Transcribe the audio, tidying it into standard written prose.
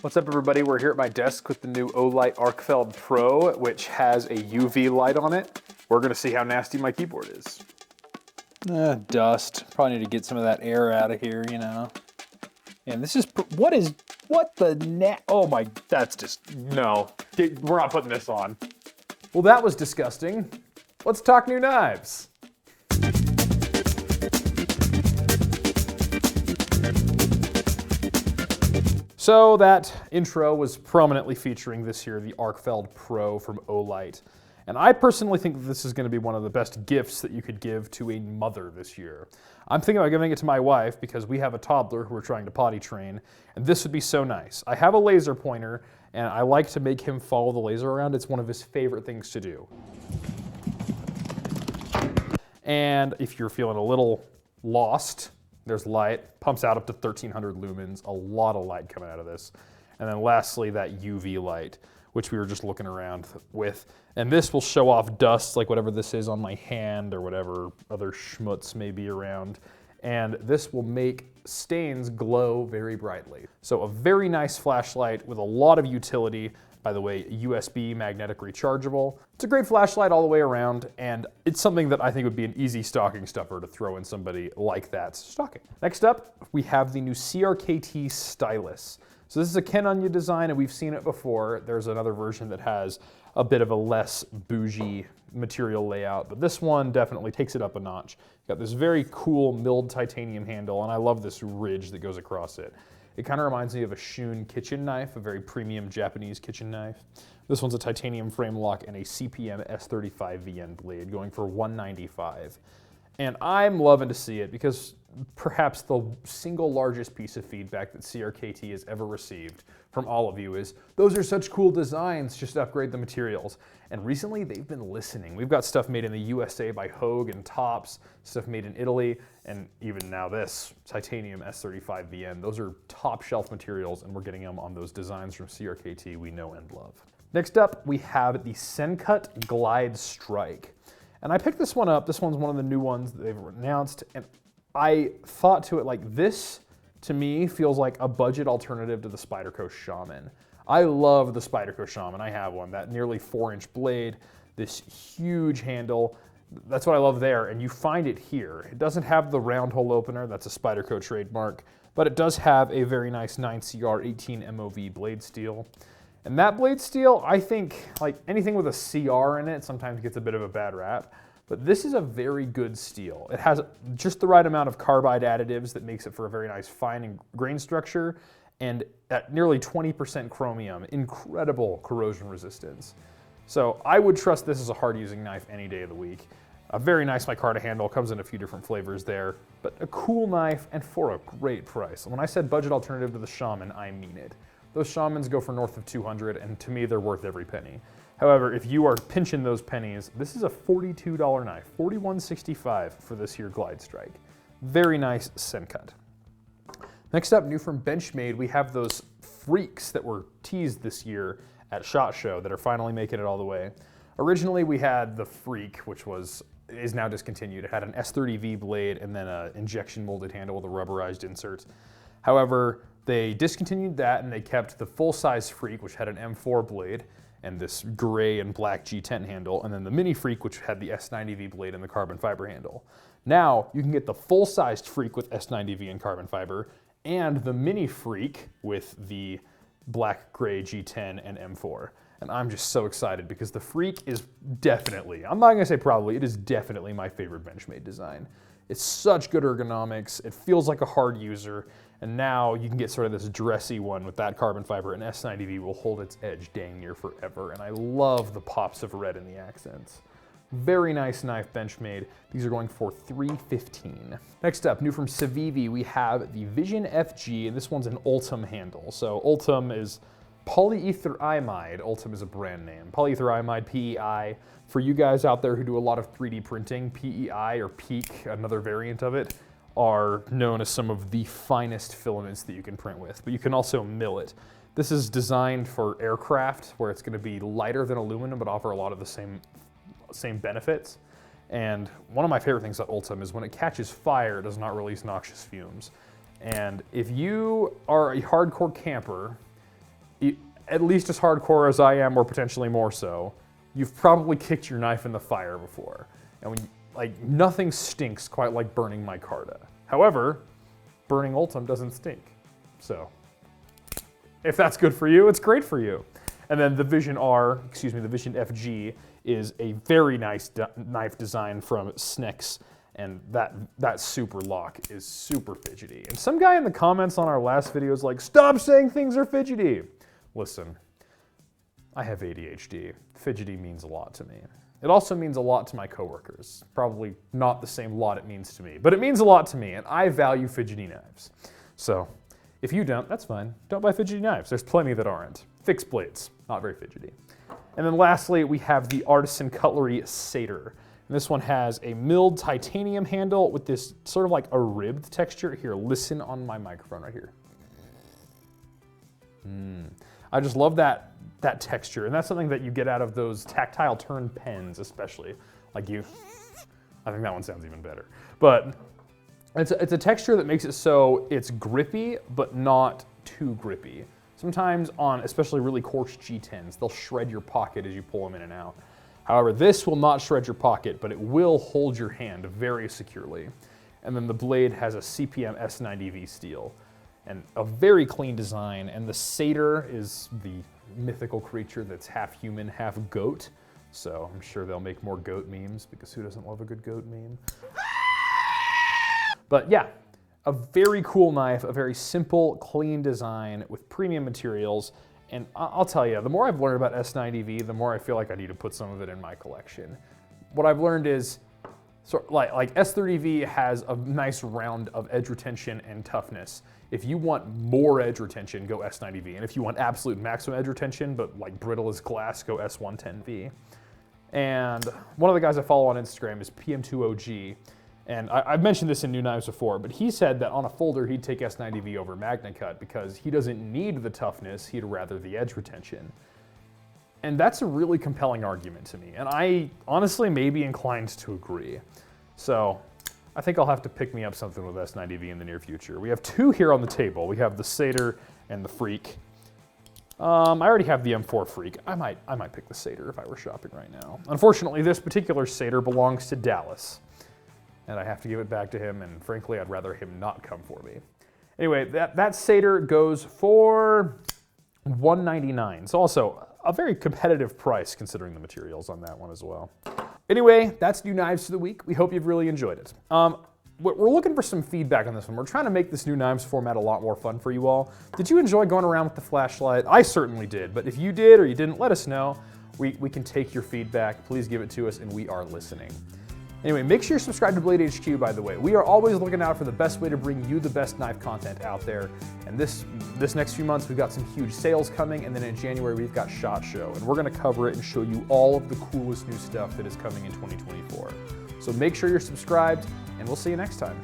What's up everybody? We're here at my desk with the new Olight Arcfeld Pro, which has a UV light on it. We're gonna see how nasty my keyboard is. Dust. Probably need to get some of that air out of here, you know. And this is, oh my, that's just, No, we're not putting this on. Well, that was disgusting. Let's talk new knives. So that intro was prominently featuring this year, the Arcfeld Pro from Olight. And I personally think this is going to be one of the best gifts that you could give to a mother this year. I'm thinking about giving it to my wife because we have a toddler who we're trying to potty train, and this would be so nice. I have a laser pointer, and I like to make him follow the laser around. It's one of his favorite things to do. And if you're feeling a little lost, there's light, pumps out up to 1300 lumens, a lot of light coming out of this. And then lastly, that UV light, which we were just looking around with. And this will show off dust, like whatever this is on my hand or whatever other schmutz may be around. And this will make stains glow very brightly. So a very nice flashlight with a lot of utility. By the way, USB magnetic rechargeable. It's a great flashlight all the way around, and it's something that I think would be an easy stocking stuffer to throw in somebody like that's stocking. Next up, we have the new CRKT Stylus. So this is a Ken Onion design, and we've seen it before. There's another version that has a bit of a less bougie material layout, but this one definitely takes it up a notch. Got this very cool milled titanium handle, and I love this ridge that goes across it. It kind of reminds me of a Shun kitchen knife, a very premium Japanese kitchen knife. This one's a titanium frame lock and a CPM S35 VN blade going for $195. And I'm loving to see it because perhaps the single largest piece of feedback that CRKT has ever received from all of you is, those are such cool designs, just upgrade the materials. And recently they've been listening. We've got stuff made in the USA by Hogue and Tops, stuff made in Italy, and even now this, titanium S35 VN. Those are top shelf materials, and we're getting them on those designs from CRKT we know and love. Next up, we have the Sencut Glidestrike. And I picked this one up. This one's one of the new ones that they've announced, and I thought to it like, this to me feels like a budget alternative to the Spyderco Shaman. I love the Spyderco Shaman. I have one, that nearly 4-inch blade, this huge handle. That's what I love there, and you find it here. It doesn't have the round hole opener, that's a Spyderco trademark, but it does have a very nice 9CR 18 MOV blade steel. And that blade steel, I think, like anything with a CR in it sometimes gets a bit of a bad rap, but this is a very good steel. It has just the right amount of carbide additives that makes it for a very nice fine grain structure, and at nearly 20% chromium, incredible corrosion resistance. So I would trust this as a hard using knife any day of the week. A very nice micarta handle, comes in a few different flavors there, but a cool knife and for a great price. When I said budget alternative to the Shaman, I mean it. Those Shamans go for north of 200, and to me, they're worth every penny. However, if you are pinching those pennies, this is a $42 knife, $41.65 for this here Glidestrike. Very nice Sencut. Next up, new from Benchmade, we have those Freeks that were teased this year at SHOT Show that are finally making it all the way. Originally, we had the Freek, which is now discontinued. It had an S30V blade and then an injection molded handle with a rubberized insert. However, they discontinued that and they kept the full-size Freek, which had an M4 blade and this gray and black G10 handle, and then the mini Freek, which had the S90V blade and the carbon fiber handle. Now, you can get the full-sized Freek with S90V and carbon fiber, and the mini Freek with the black, gray G10 and M4. And I'm just so excited because the Freek is definitely, I'm not gonna say probably, it is definitely my favorite Benchmade design. It's such good ergonomics, it feels like a hard user, and now you can get sort of this dressy one with that carbon fiber, and S90V will hold its edge dang near forever, and I love the pops of red in the accents. Very nice knife, Benchmade. These are going for $315. Next up, new from CIVIVI, we have the Vision FG, and this one's an Ultem handle. So Ultem is polyethyramide. Ultem is a brand name. Polyethyramide, PEI. For you guys out there who do a lot of 3D printing, PEI or PEEK, another variant of it, are known as some of the finest filaments that you can print with, but you can also mill it. This is designed for aircraft where it's going to be lighter than aluminum but offer a lot of the same benefits. And one of my favorite things about Ultem is when it catches fire, it does not release noxious fumes. And if you are a hardcore camper at least as hardcore as I am, or potentially more so, you've probably kicked your knife in the fire before. And when like nothing stinks quite like burning micarta. However, burning Ultem doesn't stink. So if that's good for you, it's great for you. And then the Vision FG is a very nice knife design from Snex, and that super lock is super fidgety. And some guy in the comments on our last video is like, stop saying things are fidgety. Listen, I have ADHD. Fidgety means a lot to me. It also means a lot to my coworkers. Probably not the same lot it means to me, but it means a lot to me, and I value fidgety knives. So if you don't, that's fine. Don't buy fidgety knives. There's plenty that aren't. Fixed blades, not very fidgety. And then lastly, we have the Artisan Cutlery Satyr. And this one has a milled titanium handle with this sort of like a ribbed texture. Here, listen on my microphone right here. I just love that texture, and that's something that you get out of those tactile turn pens, especially. Like I think that one sounds even better. But it's a texture that makes it so it's grippy, but not too grippy. Sometimes on especially really coarse G10s, they'll shred your pocket as you pull them in and out. However, this will not shred your pocket, but it will hold your hand very securely. And then the blade has a CPM S90V steel and a very clean design. And the Satyr is the mythical creature that's half human, half goat. So I'm sure they'll make more goat memes, because who doesn't love a good goat meme? But yeah, a very cool knife, a very simple, clean design with premium materials. And I'll tell you, the more I've learned about S90V, the more I feel like I need to put some of it in my collection. What I've learned is, like S30V has a nice round of edge retention and toughness. If you want more edge retention, go S90V. And if you want absolute maximum edge retention, but like brittle as glass, go S110V. And one of the guys I follow on Instagram is PM2OG. And I've mentioned this in New Knives before, but he said that on a folder, he'd take S90V over MagnaCut because he doesn't need the toughness, he'd rather the edge retention. And that's a really compelling argument to me. And I honestly may be inclined to agree. So I think I'll have to pick me up something with S90V in the near future. We have two here on the table. We have the Satyr and the Freek. I already have the M4 Freek. I might pick the Satyr if I were shopping right now. Unfortunately, this particular Satyr belongs to Dallas, and I have to give it back to him, and frankly, I'd rather him not come for me. Anyway, that Satyr goes for $199. It's also a very competitive price considering the materials on that one as well. Anyway, that's New Knives for the week. We hope you've really enjoyed it. We're looking for some feedback on this one. We're trying to make this New Knives format a lot more fun for you all. Did you enjoy going around with the flashlight? I certainly did, but if you did or you didn't, let us know. We can take your feedback. Please give it to us, and we are listening. Anyway, make sure you're subscribed to Blade HQ, by the way. We are always looking out for the best way to bring you the best knife content out there. And this next few months, we've got some huge sales coming, and then in January, we've got SHOT Show. And we're gonna cover it and show you all of the coolest new stuff that is coming in 2024. So make sure you're subscribed, and we'll see you next time.